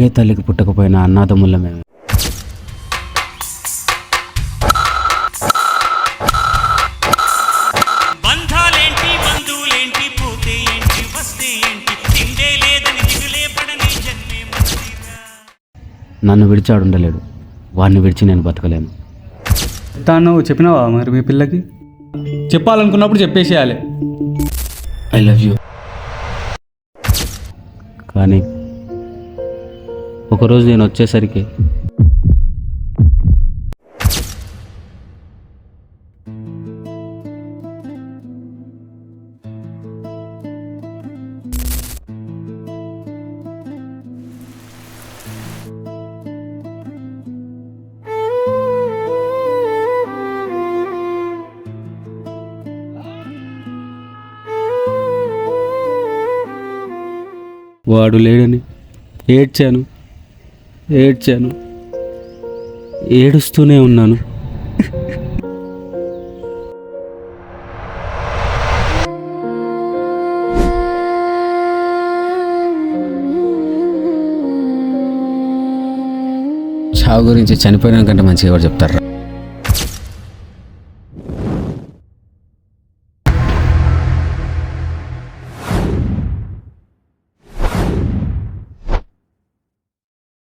ఒకే తల్లికి పుట్టకపోయిన అన్నాదమ్ముల మేము. బంధాలేంటి బంధువులేంటి పోతే ఏంటి వస్తే ఏంటి తిండే లేదని దిగులే పడని జన్మే మంచిరా. నన్ను విడిచి ఆడుండలేడు, వాడిని విడిచి నేను బతకలేను. తాను చెప్పినావా మరి మీ పిల్లకి? చెప్పాలనుకున్నప్పుడు చెప్పేసేయాలి. I love you. కానీ ఒకరోజు నేను వచ్చేసరికి వాడు లేడని ఏడ్చాను, ఏడుస్తూనే ఉన్నాను. చావు గురించి చనిపోయిన కంటే మంచిగా ఎవరు చెప్తారా?